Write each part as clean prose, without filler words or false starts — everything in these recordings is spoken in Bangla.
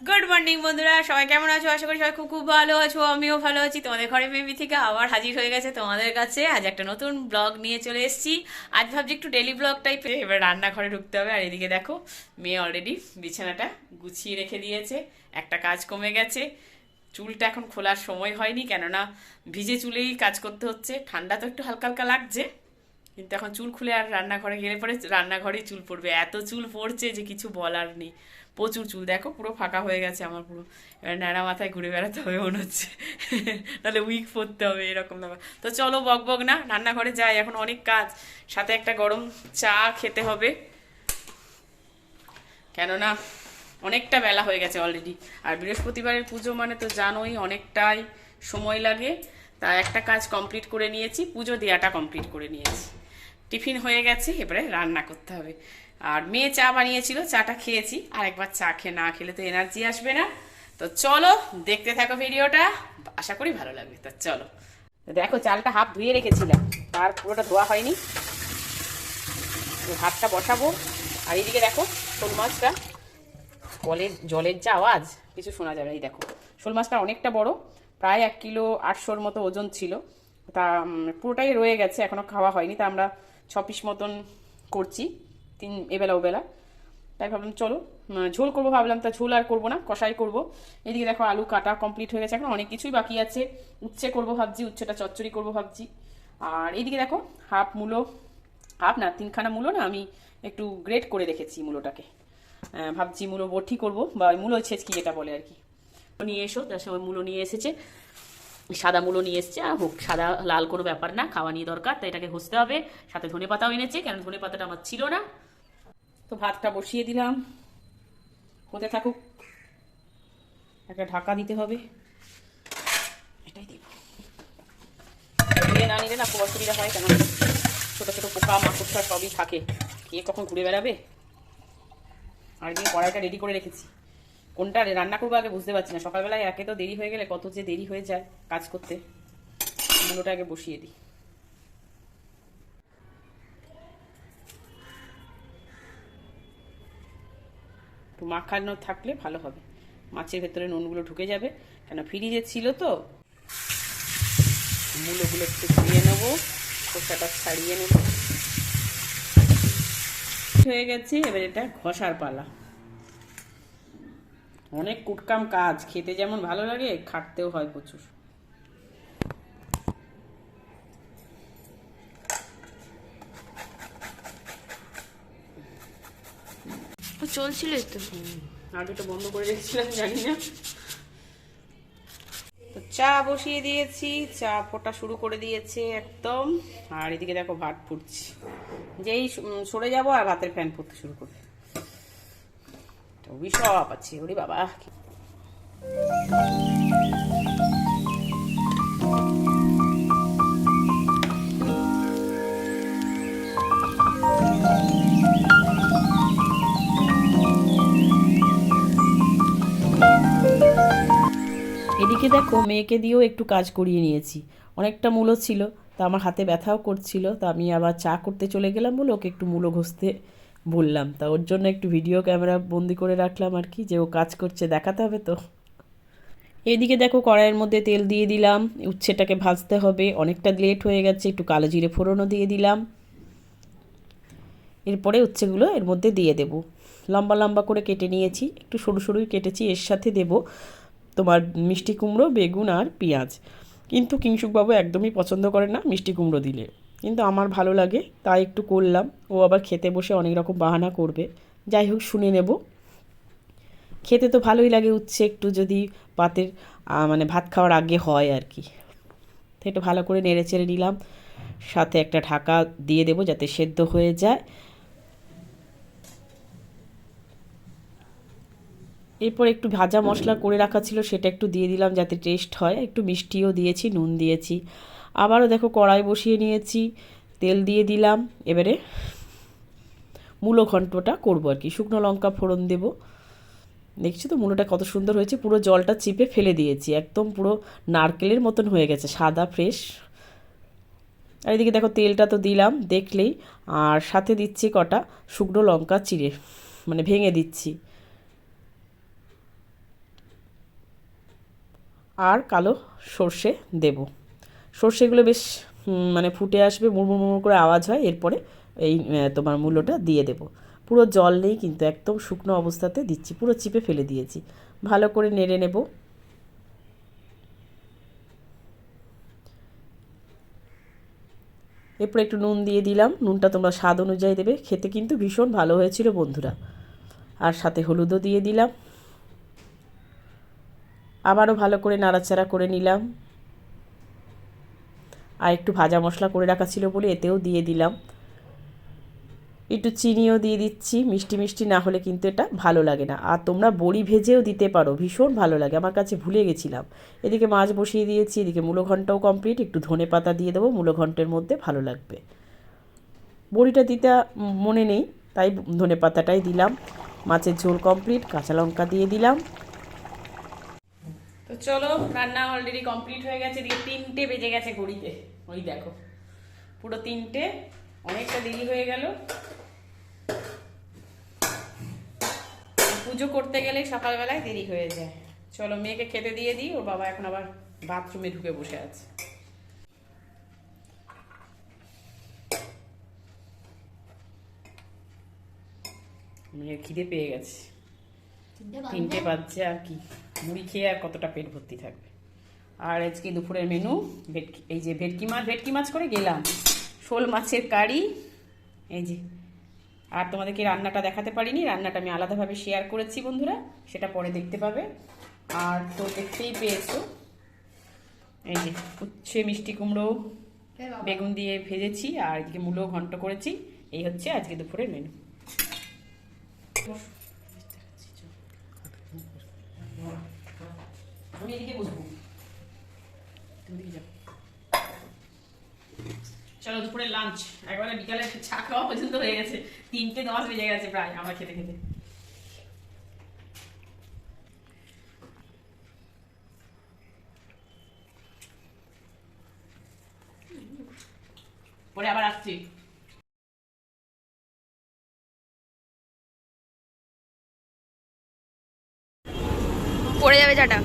গুড মর্নিং বন্ধুরা, সবাই কেমন আছো? আশা করি সবাই খুব খুব ভালো আছো। আমিও ভালো আছি। তোমাদের ঘরে মেমি থেকে আবার হাজির হয়ে গেছে তোমাদের কাছে আজ একটা নতুন ব্লগ নিয়ে চলে এসেছি। আজ ভাবছি একটু ডেলি ব্লগ টাইপের। এবার রান্নাঘরে ঢুকতে হবে। আর এদিকে দেখো, মেয়ে অলরেডি বিছানাটা গুছিয়ে রেখে দিয়েছে। একটা কাজ কমে গেছে। চুলটা এখন খোলার সময় হয়নি, কেননা ভিজে চুলেই কাজ করতে হচ্ছে। ঠান্ডা তো একটু হালকা হালকা লাগছে, কিন্তু এখন চুল খুলে আর রান্নাঘরে গেলে পরে রান্নাঘরেই চুল পড়বে। এত চুল পড়ছে যে কিছু বলার নেই। প্রচুর চুল, দেখো পুরো ফাঁকা হয়ে গেছে আমার পুরো। এবার ন্যাড়া মাথায় ঘুরে বেড়াতে হবে মনে হচ্ছে, তাহলে উইক পরতে হবে এরকম ব্যাপার। তো চলো বক বক না, রান্নাঘরে যাই, এখন অনেক কাজ। সাথে একটা গরম চা খেতে হবে, কেননা অনেকটা বেলা হয়ে গেছে অলরেডি। আর বৃহস্পতিবারের পুজো মানে তো জানোই অনেকটাই সময় লাগে। তা একটা কাজ কমপ্লিট করে নিয়েছি, পুজো দেওয়াটা কমপ্লিট করে নিয়েছি। টিফিন হয়ে গেছে, এবারে রান্না করতে হবে। আর মেয়ে চা বানিয়েছিল, চাটা খেয়েছি। আর একবার চা খেয়ে না খেলে তো এনার্জি আসবে না। তো চলো দেখতে থাকো ভিডিওটা, আশা করি ভালো লাগবে। তা চলো, দেখো চালটা হাফ ধুয়ে রেখেছিলাম, আর পুরোটা ধোয়া হয়নি। ভাতটা বসাবো। আর এইদিকে দেখো শোল মাছটা, জলের যা আওয়াজ কিছু শোনা যাবে। এই দেখো শোল মাছটা অনেকটা বড়, প্রায় 1 কিলো 800-র মতো ওজন ছিল। তা পুরোটাই রয়ে গেছে, এখনও খাওয়া হয়নি। তা আমরা 6 পিস মতন করছি, এবেলা ওবেলা। তাই ভাবলাম চলো ঝোল করবো, ভাবলাম তা ঝোল আর করবো না, কষাই করবো। এদিকে দেখো আলু কাটা কমপ্লিট হয়ে গেছে, এখন অনেক কিছুই বাকি আছে। উচ্ছে করবো ভাবছি, উচ্ছেটা চচ্চড়ি করবো ভাবছি। আর এইদিকে দেখো হাফ মূলো, হাফ না 3খানা মূলো না আমি একটু গ্রেট করে রেখেছি মূলোটাকে। ভাবছি মূলো বটি করবো, বা মূলো ছেচকি যেটা বলে আর কি। নিয়ে এসো, তার সময় মূলো নিয়ে এসেছে, সাদা মূলো নিয়ে এসছে। আর হোক, সাদা লাল কোনো ব্যাপার না, খাওয়া নিয়ে দরকার, তাই এটাকে ঘষতে হবে। সাথে ধনে পাতাও এনেছে, কেন ধনে পাতাটা আমার ছিল না। তো ভাতটা বসিয়ে দিলাম, হতে থাকুক। একটা ঢাকা দিতে হবে, এটাই দিব। দিয়ে না নিলে না খুব অসুবিধা হয়, কেন ছোটো ছোটো পোকা মাকড়সা সবই থাকে, কে কখন ঘুরে বেড়াবে। আর এদিকে কড়াইটা রেডি করে রেখেছি। কোনটা রান্না করবো আগে বুঝতে পারছি না। সকালবেলায় একে তো দেরি হয়ে গেলে কত যে দেরি হয়ে যায় কাজ করতে। মূলোটা আগে বসিয়ে দিই। একটু মাখানো থাকলে ভালো হবে, মাছের ভেতরে নুনগুলো ঢুকে যাবে, কেন ফ্রিজে ছিল তো। মূলোগুলো একটু ধুয়ে নেবো, খোসাটা ছাড়িয়ে নেব। হয়ে গেছে, এবার এটা ঘষার পালা। অনেক কুটকাম কাজ, খেতে যেমন ভালো লাগে খাটতেও হয় প্রচুর। চলছিল তো। আগে তো বন্ধ করে রেখেছিলাম, জানি না। তো চা বসিয়ে দিয়েছি, চা ফোটা শুরু করে দিয়েছে একদম। আর এদিকে দেখো ভাত ফুটছে, যেই সরে যাবো আর ভাতের ফ্যান ফুটতে শুরু করবে। অভিশাপ আছে ওরে বাবা। এদিকে দেখো মেয়েকে দিয়েও একটু কাজ করিয়ে নিয়েছি। অনেকটা মূলো ছিল, তা আমার হাতে ব্যথাও করছিল। তা আমি আবার চা করতে চলে গেলাম বলে ওকে একটু মূলো ঘষতে বললাম। তা ওর জন্য একটু ভিডিও ক্যামেরা বন্দি করে রাখলাম আর কি, যে ও কাজ করছে দেখাতে হবে তো। এদিকে দেখো কড়াইয়ের মধ্যে তেল দিয়ে দিলাম, উচ্ছেটাকে ভাজতে হবে, অনেকটা লেট হয়ে গেছে। একটু কালো জিরে ফোড়নও দিয়ে দিলাম। এরপরে উচ্ছেগুলো এর মধ্যে দিয়ে দেব। লম্বা লম্বা করে কেটে নিয়েছি, একটু সরু সরুই কেটেছি। এর সাথে দেব তোমার মিষ্টি কুমড়ো, বেগুন আর পেঁয়াজ। কিন্তু কিংশুকবাবু একদমই পছন্দ করে না মিষ্টি কুমড়ো দিলে, কিন্তু আমার ভালো লাগে তাই একটু করলাম। ও আবার খেতে বসে অনেক রকম বাহানা করবে। যাই হোক, শুনে নেব। খেতে তো ভালোই লাগে উচ্ছে, একটু যদি ভাতের মানে ভাত খাওয়ার আগে হয় আর কি। তো একটু ভালো করে নেড়ে চেড়ে নিলাম, সাথে একটা ঢাকা দিয়ে দেবো যাতে সেদ্ধ হয়ে যায়। এরপর একটু ভাজা মশলা করে রাখা ছিল, সেটা একটু দিয়ে দিলাম যাতে টেস্ট হয়। একটু মিষ্টিও দিয়েছি, নুন দিয়েছি। আবারও দেখো কড়াই বসিয়ে নিয়েছি, তেল দিয়ে দিলাম। এবারে মূলো ঘন্টটা করবো আর কি, শুকনো লঙ্কা ফোড়ন দেবো। দেখছি তো মূলোটা কত সুন্দর হয়েছে, পুরো জলটা চিপে ফেলে দিয়েছি, একদম পুরো নারকেলের মতন হয়ে গেছে, সাদা ফ্রেশ। আর এদিকে দেখো তেলটা তো দিলাম দেখলেই, আর সাথে দিচ্ছি কটা শুকনো লঙ্কা চিড়ে, মানে ভেঙে দিচ্ছি। আর কালো সর্ষে দেব। সর্ষেগুলো বেশ মানে ফুটে আসবে, মুড়মুড় মুড়মুড় করে আওয়াজ হয়, এরপরে এই তোমার মূলোটা দিয়ে দেব। পুরো জল নেই কিন্তু, একদম শুকনো অবস্থাতে দিচ্ছি, পুরো চিপে ফেলে দিয়েছি। ভালো করে নেড়ে নেব। এরপরে একটু নুন দিয়ে দিলাম, নুনটা তোমরা স্বাদ অনুযায়ী দেবে। খেতে কিন্তু ভীষণ ভালো হয়েছিল বন্ধুরা। আর সাথে হলুদও দিয়ে দিলাম। আবারও ভালো করে নাড়াচাড়া করে নিলাম। আর একটু ভাজা মশলা করে রাখা ছিল বলে এতেও দিয়ে দিলাম। একটু চিনিও দিয়ে দিচ্ছি, মিষ্টি মিষ্টি না হলে কিন্তু এটা ভালো লাগে না। আর তোমরা বড়ি ভেজেও দিতে পারো, ভীষণ ভালো লাগে, আমার কাছে ভুলে গেছিলাম। এদিকে মাছ বসিয়ে দিয়েছি, এদিকে মূলো ঘন্টও কমপ্লিট। একটু ধনে পাতা দিয়ে দেবো মূলো ঘন্টের মধ্যে, ভালো লাগবে। বড়িটা দিতে মনে নেই, তাই ধনে পাতাটাই দিলাম। মাছের ঝোল কমপ্লিট, কাঁচা লঙ্কা দিয়ে দিলাম। তো চলো, রান্না অলরেডি কমপ্লিট হয়ে গেছে। এদিকে 3টে বেজে গেছে ঘড়িতে, ওই দেখো পুরো 3টে, অনেকটা দেরি হয়ে গেল। পুজো করতে গেলে সকালবেলায় দেরি হয়ে যায়। চলো মেয়েকে খেতে দিয়ে দিই, ওর বাবা এখন আবার বাথরুমে ঢুকে বসে আছে। মেয়ের খিদে পেয়ে গেছে, 3টে বাজছে, আর কি মুড়ি খেয়ে আর কতটা পেট ভর্তি থাকবে। আর আজকে দুপুরের মেনু এই যে ভেটকি মাছ করে গেলাম, শোল মাছের কারি, এই যে। আর তোমাদেরকে রান্নাটা দেখাতে পারিনি, রান্নাটা আমি আলাদাভাবে শেয়ার করেছি বন্ধুরা, সেটা পরে দেখতে পাবে। আর তো দেখতেই পেয়েছো, এই যে উচ্ছে মিষ্টি কুমড়ো বেগুন দিয়ে ভেজেছি, আর এদিকে মূলো ঘন্ট করেছি। এই হচ্ছে আজকে দুপুরের মেনু। আমি এদিকে বসবো, তুমি যাও। চলো দুপুরে লাঞ্চ, একবারে বিকালে চা খাওয়া পর্যন্ত হয়ে গেছে, 3:10 বেজে গেছে প্রায় আমরা খেতে খেতে। পরে আবার আসছি। পড়ে যাবে চাটা।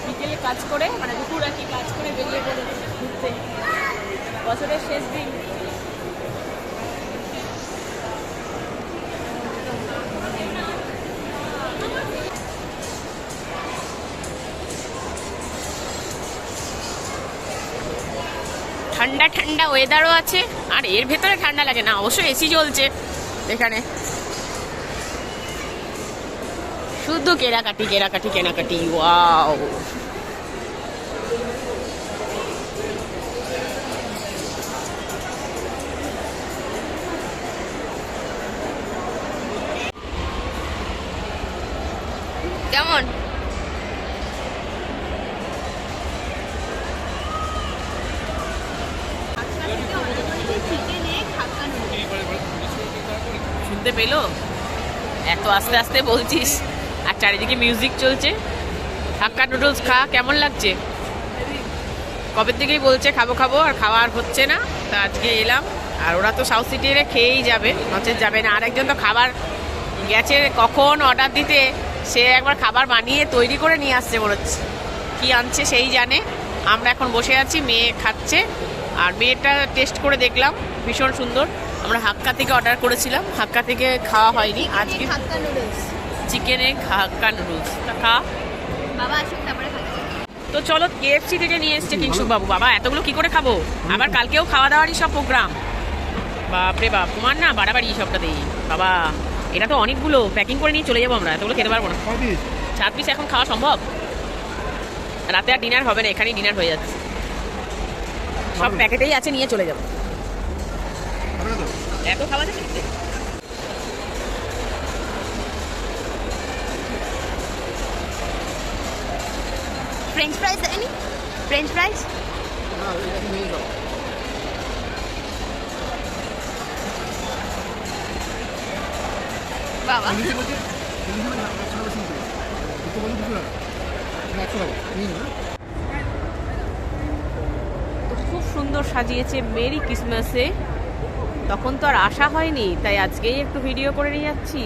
বিকেলে কাজ করে, মানে দুপুর আর কি কাজ করে বেরিয়ে গেল ঘুরতে, বছরের শেষ দিন। ঠান্ডা ঠান্ডা ওয়েদারও আছে, আর এর ভেতরে ঠান্ডা লাগে না, অবশ্যই এসি চলছে এখানে। শুধু কেনাকাটি। ওয়াও, কেমন? শুনতে পেলো? এত আস্তে আস্তে বলছিস, আর চারিদিকে মিউজিক চলছে। হাক্কা নুডলস খা, কেমন লাগছে? কবে থেকেই বলছে খাবো, আর খাওয়া আর হচ্ছে না। তা আজকে এলাম, আর ওরা তো সাউথ সিটি এলে খেয়েই যাবে, নচেত যাবে না। আরেকজন তো খাবার গেছে কখন অর্ডার দিতে, সে একবার খাবার বানিয়ে তৈরি করে নিয়ে আসছে মনে হচ্ছে, কী আনছে সেই জানে। আমরা এখন বসে আছি, মেয়ে খাচ্ছে, আর মেয়েটা টেস্ট করে দেখলাম ভীষণ সুন্দর। আমরা হাক্কা থেকে অর্ডার করেছিলাম, হাক্কা থেকে খাওয়া হয়নি আজকে। চিকেন এগ হাক্কা নুডলস, তা খা বাবা আসুন তারপরে খাচ্ছি। তো চলো, কেএফসি থেকে নিয়ে এসছে কিংশুক বাবু। বাবা এতগুলো কি করে খাবো, আবার কালকেও খাওয়া দাওয়ারই সব প্রোগ্রাম। বাপরে বাপ, তোমার না বাড়াবাড়ি সবটাতেই বাবা। এটা তো অনেকগুলো, প্যাকিং করে নিয়ে চলে যাবো আমরা, এতগুলো খেতে পারবো না। 7 পিস এখন খাওয়া সম্ভব? রাতে আর ডিনার হবে না, এখানেই ডিনার হয়ে যাচ্ছে। সব প্যাকেটেই আছে, নিয়ে চলে যাবো। এত খাওয়া যাচ্ছে? ফ্রেঞ্চ ফ্রাইজ দেয়নি? ফ্রেঞ্চ ফ্রাইজ বাবা সুন্দর সাজিয়েছে মেরি ক্রিসমাসে, তখন তো আর আসা হয়নি, তাই আজকেই একটু ভিডিও করে নিয়ে যাচ্ছি।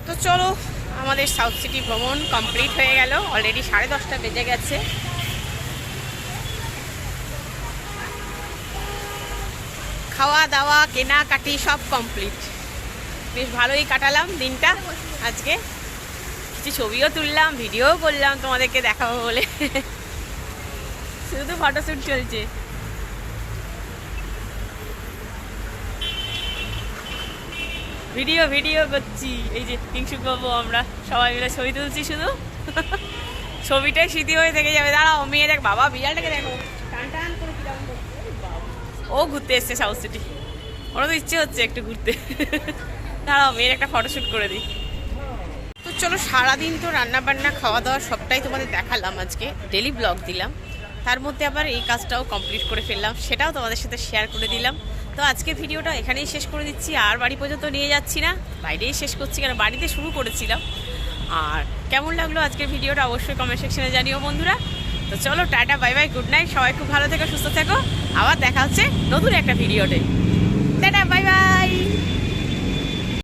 তো চলো, আমাদের সাউথ সিটি ভ্রমণ কমপ্লিট হয়ে গেল, অলরেডি 10:30 বেজে গেছে। খাওয়া দাওয়া কেনাকাটি সব কমপ্লিট, বেশ ভালোই কাটালাম দিনটা আজকে। কিছু ছবিও তুললাম, ভিডিও করলাম তোমাদেরকে দেখাবো বলে। শুধু ফটোশ্যুট চলছে। ভিডিও ভিডিও করছি, এই যে কিংসুক বাবু আমরা সবাই মিলে ছবি তুলছি, শুধু ছবিটাই স্মৃতি হয়ে থেকে যাবে। দাঁড়াও, মেয়ে দেখ, বাবা বিড়ালটাকে দেখো টান টান করে কিরকম করছে। ও ঘুরতে এসছে সাউথ সিটি, ওরা তো ইচ্ছে হচ্ছে একটু ঘুরতে। দাঁড়াও, মেয়ের একটা ফটোশ্যুট করে দিই। তো চলো, সারাদিন তো রান্না বান্না খাওয়া দাওয়া সবটাই তোমাদের দেখালাম, আজকে ডেলি ব্লগ দিলাম, তার মধ্যে আবার এই কাজটাও কমপ্লিট করে ফেললাম, সেটাও তোমাদের সাথে শেয়ার করে দিলাম। তো আজকে ভিডিওটা এখানেই শেষ করে দিচ্ছি, আর বাড়ি পর্যন্ত নিয়ে যাচ্ছি না, বাইরেই শেষ করছি, কারণ বাড়িতে শুরু করেছিলাম। আর কেমন লাগলো আজকের ভিডিওটা অবশ্যই কমেন্ট সেকশনে জানিও বন্ধুরা। তো চলো, tata, bye bye, good night, সবাই খুব ভালো থেকো, সুস্থ থেকো, আবার দেখা হচ্ছে নতুন একটা ভিডিওতে।